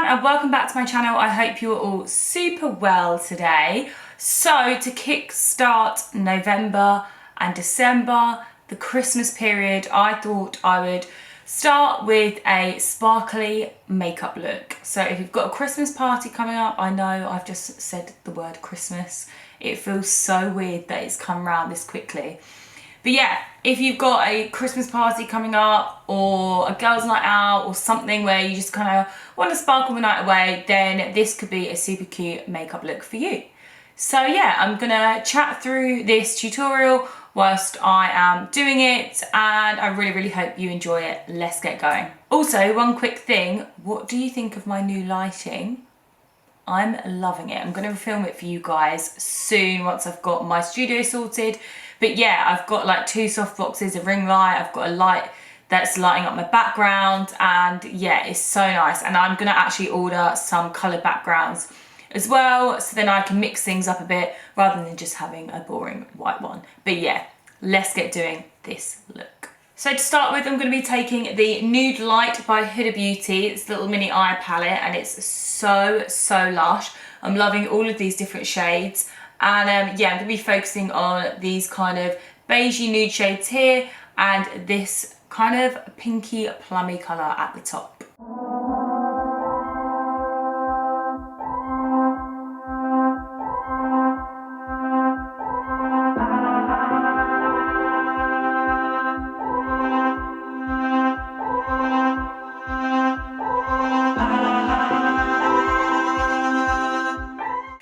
and welcome back to my channel. I hope you are all super well today. So to kick-start November and December, the Christmas period, I thought I would start with a sparkly makeup look. So if you've got a Christmas party coming up, I know I've just said the word Christmas. It feels so weird that it's come around this quickly. But yeah, if you've got a Christmas party coming up or a girls' night out or something where you just kind of want to sparkle the night away, then this could be a super cute makeup look for you. So yeah, I'm gonna chat through this tutorial whilst I am doing it, and I really hope you enjoy it. Let's get going. Also, one quick thing, what do you think of my new lighting? I'm loving it. I'm gonna film it for you guys soon once I've got my studio sorted. But yeah, I've got like 2 soft boxes, a ring light, I've got a light that's lighting up my background, and yeah, it's so nice. And I'm gonna actually order some coloured backgrounds as well, so then I can mix things up a bit rather than just having a boring white one. But yeah, let's get doing this look. So to start with, I'm going to be taking the Nude Light by Huda Beauty. It's a little mini eye palette and it's so lush. I'm loving all of these different shades. And yeah, I'm going to be focusing on these kind of beigey nude shades here and this kind of pinky plummy colour at the top.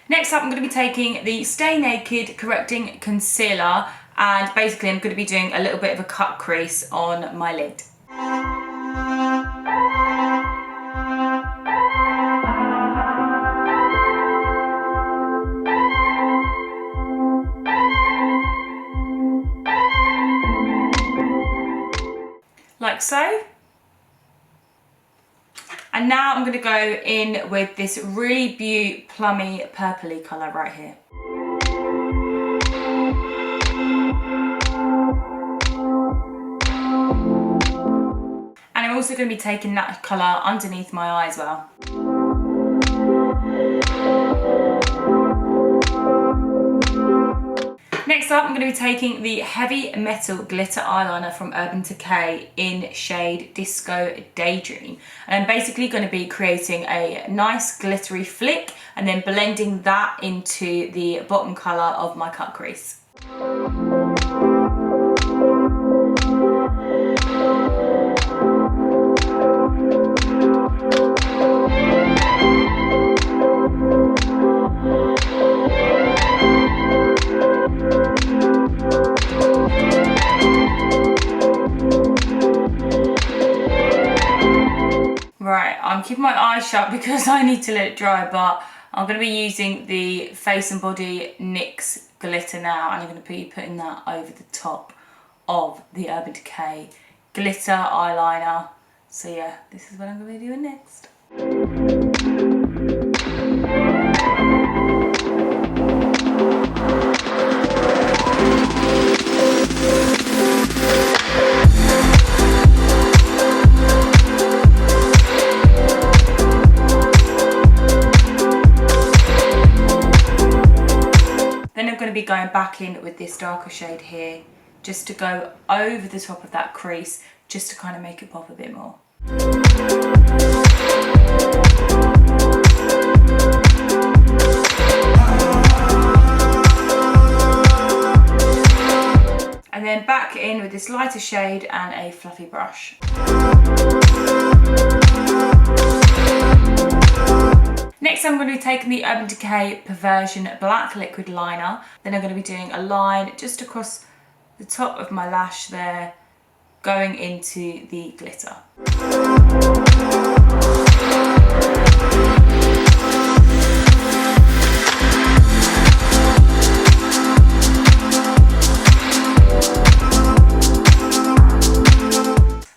Next up, I'm going to be taking the Stay Naked Correcting Concealer, and basically I'm going to be doing a little bit of a cut crease on my lid. Like so. And now I'm going to go in with this really beautiful plummy purpley colour right here. And I'm also going to be taking that colour underneath my eye as well. Next up, I'm going to be taking the Heavy Metal Glitter Eyeliner from Urban Decay in shade Disco Daydream. And I'm basically going to be creating a nice glittery flick and then blending that into the bottom colour of my cut crease. Right, I'm keeping my eyes shut because I need to let it dry, but I'm going to be using the Face and Body NYX glitter now, and I'm going to be putting that over the top of the Urban Decay glitter eyeliner. So yeah, this is what I'm going to be doing next. Then I'm going to be going back in with this darker shade here, just to go over the top of that crease, just to kind of make it pop a bit more. And then back in with this lighter shade and a fluffy brush. Next, I'm going to be taking the Urban Decay Perversion Black Liquid Liner. Then I'm going to be doing a line just across the top of my lash there, going into the glitter.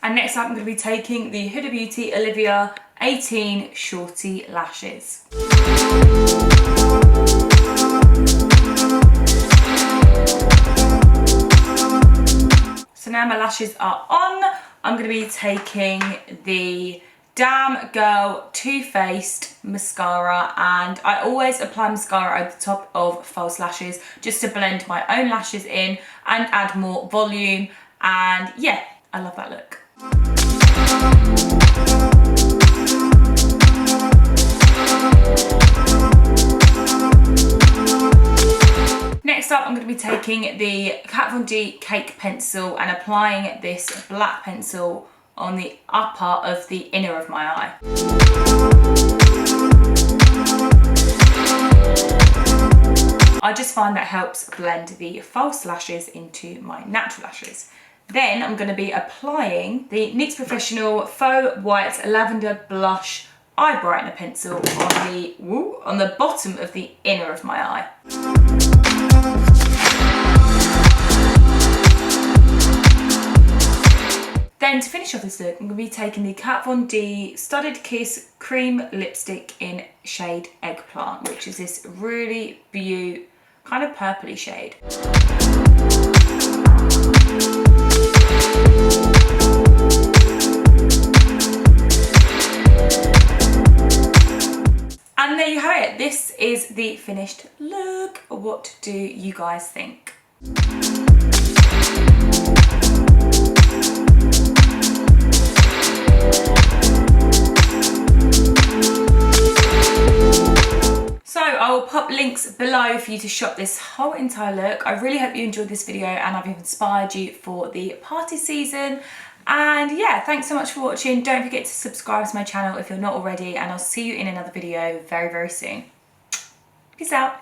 And next up, I'm going to be taking the Huda Beauty Olivia 18 Shorty Lashes. So now my lashes are on, I'm going to be taking the Damn Girl Too Faced mascara, and I always apply mascara over the top of false lashes just to blend my own lashes in and add more volume, and yeah, I love that look. Next up, I'm going to be taking the Kat Von D Cake Pencil and applying this black pencil on the upper of the inner of my eye. I just find that helps blend the false lashes into my natural lashes. Then I'm going to be applying the NYX Professional Faux White Lavender Blush Eye Brightener Pencil on the bottom of the inner of my eye. Then to finish off this look, I'm going to be taking the Kat Von D Studded Kiss Cream Lipstick in shade Eggplant, which is this really beautiful, kind of purpley shade. And there you have it. This is the finished look. What do you guys think? So I will pop links below for you to shop this whole entire look. I really hope you enjoyed this video and I've inspired you for the party season. And yeah, thanks so much for watching. Don't forget to subscribe to my channel if you're not already, and I'll see you in another video very, very soon. Peace out.